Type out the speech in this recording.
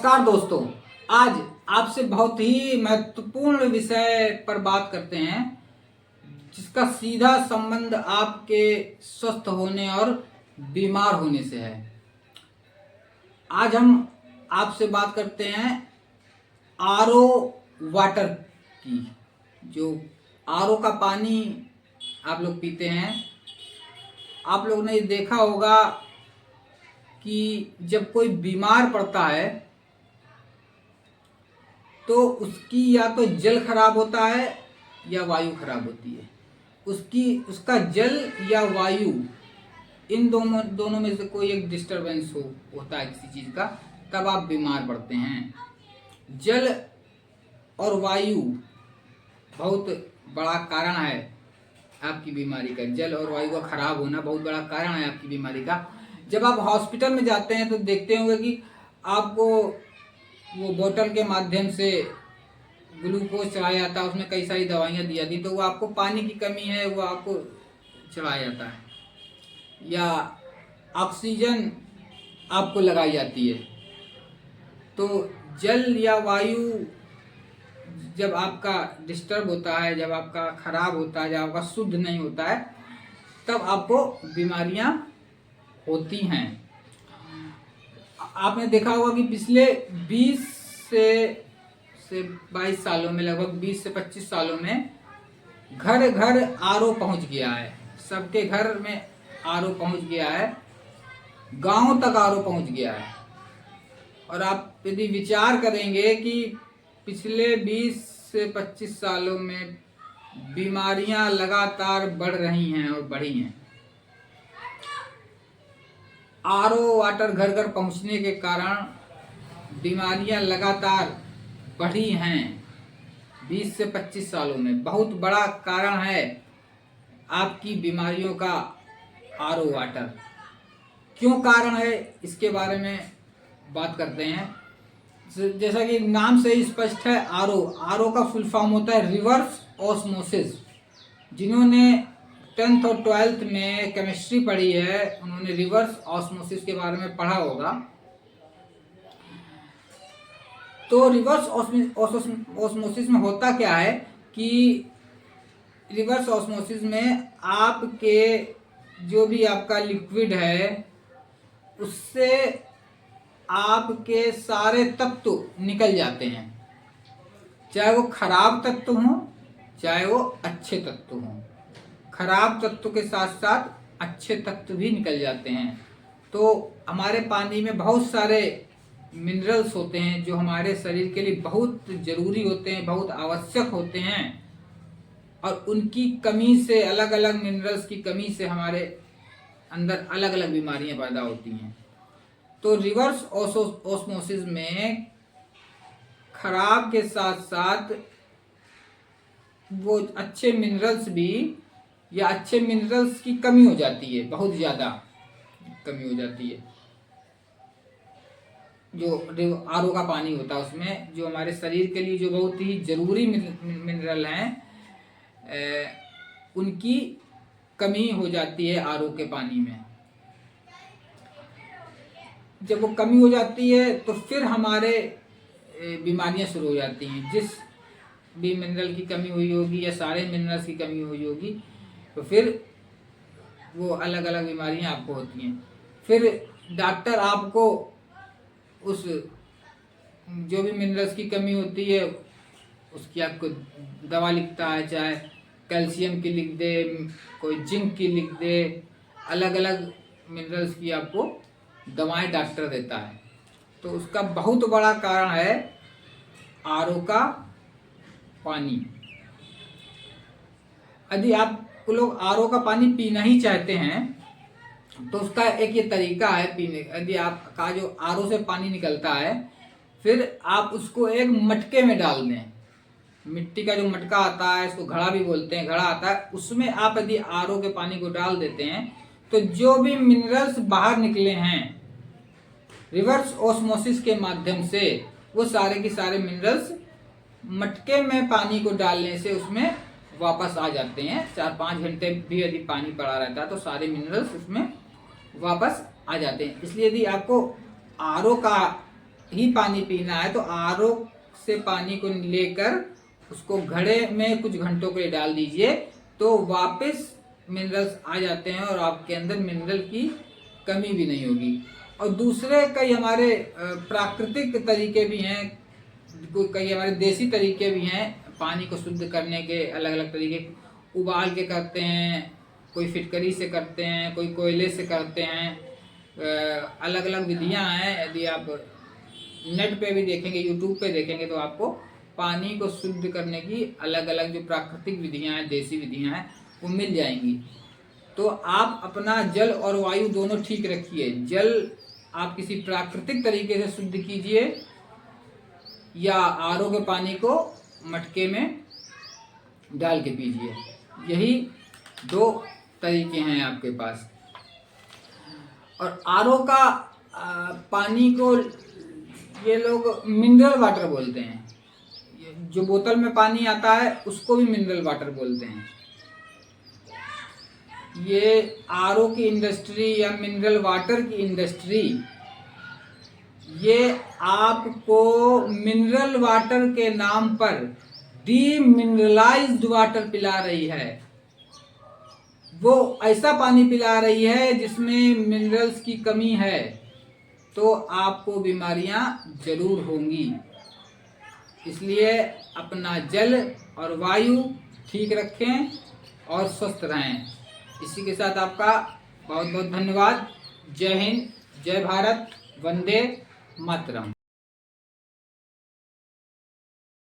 नमस्कार दोस्तों, आज आपसे बहुत ही महत्वपूर्ण विषय पर बात करते हैं जिसका सीधा संबंध आपके स्वस्थ होने और बीमार होने से है। आज हम आपसे बात करते हैं आरओ वाटर की। जो आरओ का पानी आप लोग पीते हैं, आप लोग ने देखा होगा कि जब कोई बीमार पड़ता है तो उसकी या तो जल खराब होता है या वायु खराब होती है। उसका जल या वायु इन दोनों में से कोई एक डिस्टरबेंस होता है किसी चीज़ का, तब आप बीमार पड़ते हैं। जल और वायु बहुत बड़ा कारण है आपकी बीमारी का। जल और वायु का खराब होना बहुत बड़ा कारण है आपकी बीमारी का। जब आप हॉस्पिटल में जाते हैं तो देखते होंगे कि आपको वो बोतल के माध्यम से ग्लूकोज चढ़ाया जाता है, उसमें कई सारी दवाइयाँ दी जाती, तो वो आपको पानी की कमी है वो आपको चढ़ाया जाता है, या ऑक्सीजन आपको लगाई जाती है। तो जल या वायु जब आपका डिस्टर्ब होता है, जब आपका खराब होता है, जब आपका शुद्ध नहीं होता है, तब आपको बीमारियां होती हैं। आपने देखा होगा कि पिछले 20 से 22 सालों में, लगभग 20 से 25 सालों में घर घर आरओ पहुंच गया है। सबके घर में आरओ पहुंच गया है, गांव तक आरओ पहुंच गया है। और आप यदि विचार करेंगे कि पिछले 20 से 25 सालों में बीमारियां लगातार बढ़ रही हैं और बढ़ी हैं। आरओ वाटर घर घर पहुंचने के कारण बीमारियां लगातार बढ़ी हैं 20 से 25 सालों में। बहुत बड़ा कारण है आपकी बीमारियों का आरओ वाटर। क्यों कारण है, इसके बारे में बात करते हैं। जैसा कि नाम से ही स्पष्ट है, आरओ का फुल फॉर्म होता है रिवर्स ऑस्मोसिस। जिन्होंने 10th और 12th में केमिस्ट्री पढ़ी है उन्होंने रिवर्स ऑस्मोसिस के बारे में पढ़ा होगा। तो रिवर्स ऑस्मोसिस में होता क्या है कि रिवर्स ऑस्मोसिस में आपके जो भी आपका लिक्विड है उससे आपके सारे तत्व निकल जाते हैं, चाहे वो खराब तत्व हों चाहे वो अच्छे तत्व हों। खराब तत्व के साथ साथ अच्छे तत्व भी निकल जाते हैं। तो हमारे पानी में बहुत सारे मिनरल्स होते हैं जो हमारे शरीर के लिए बहुत ज़रूरी होते हैं, बहुत आवश्यक होते हैं। और उनकी कमी से, अलग अलग मिनरल्स की कमी से हमारे अंदर अलग अलग बीमारियां पैदा होती हैं। तो रिवर्स ऑस्मोसिस में खराब के साथ साथ वो अच्छे मिनरल्स भी, या अच्छे मिनरल्स की कमी हो जाती है, बहुत ज़्यादा कमी हो जाती है। जो आरओ का पानी होता है उसमें जो हमारे शरीर के लिए जो बहुत ही ज़रूरी मिनरल हैं उनकी कमी हो जाती है आरओ के पानी में। जब वो कमी हो जाती है तो फिर हमारे बीमारियां शुरू हो जाती हैं। जिस भी मिनरल की कमी हुई होगी या सारे मिनरल्स की कमी हुई होगी तो फिर वो अलग अलग बीमारियां आपको होती हैं। फिर डॉक्टर आपको उस जो भी मिनरल्स की कमी होती है उसकी आपको दवा लिखता है, चाहे कैल्शियम की लिख दे, कोई जिंक की लिख दे, अलग अलग मिनरल्स की आपको दवाएं डॉक्टर देता है। तो उसका बहुत बड़ा कारण है आरओ का पानी। यदि आप लोग आरओ का पानी पीना ही चाहते हैं तो उसका एक ये तरीका है पीने। यदि आपका जो आरओ से पानी निकलता है फिर आप उसको एक मटके में डाल दें। मिट्टी का जो मटका आता है, इसको घड़ा भी बोलते हैं, घड़ा आता है, उसमें आप यदि आरओ के पानी को डाल देते हैं तो जो भी मिनरल्स बाहर निकले हैं रिवर्स ऑस्मोसिस के माध्यम से, वो सारे के सारे मिनरल्स मटके में पानी को डालने से उसमें वापस आ जाते हैं। 4-5 घंटे भी यदि पानी पड़ा रहता है तो सारे मिनरल्स उसमें वापस आ जाते हैं। इसलिए यदि आपको आरओ का ही पानी पीना है तो आरओ से पानी को लेकर उसको घड़े में कुछ घंटों के लिए डाल दीजिए, तो वापस मिनरल्स आ जाते हैं और आपके अंदर मिनरल की कमी भी नहीं होगी। और दूसरे कई हमारे प्राकृतिक तरीके भी हैं, कई हमारे देसी तरीके भी हैं पानी को शुद्ध करने के। अलग अलग तरीके उबाल के करते हैं, कोई फिटकरी से करते हैं, कोई कोयले से करते हैं, अलग अलग विधियां हैं। यदि आप नेट पे भी देखेंगे, यूट्यूब पे देखेंगे तो आपको पानी को शुद्ध करने की अलग अलग जो प्राकृतिक विधियां हैं, देसी विधियां हैं, वो मिल जाएंगी। तो आप अपना जल और वायु दोनों ठीक रखिए। जल आप किसी प्राकृतिक तरीके से शुद्ध कीजिए या आरओ के पानी को मटके में डाल के पीजिए। यही दो तरीके हैं आपके पास। और आरओ का पानी को ये लोग मिनरल वाटर बोलते हैं। जो बोतल में पानी आता है उसको भी मिनरल वाटर बोलते हैं। ये आरओ की इंडस्ट्री या मिनरल वाटर की इंडस्ट्री ये आपको मिनरल वाटर के नाम पर डीमिनरलाइज्ड वाटर पिला रही है। वो ऐसा पानी पिला रही है जिसमें मिनरल्स की कमी है, तो आपको बीमारियां जरूर होंगी। इसलिए अपना जल और वायु ठीक रखें और स्वस्थ रहें। इसी के साथ आपका बहुत बहुत धन्यवाद। जय हिंद, जय भारत, वंदे मातरम।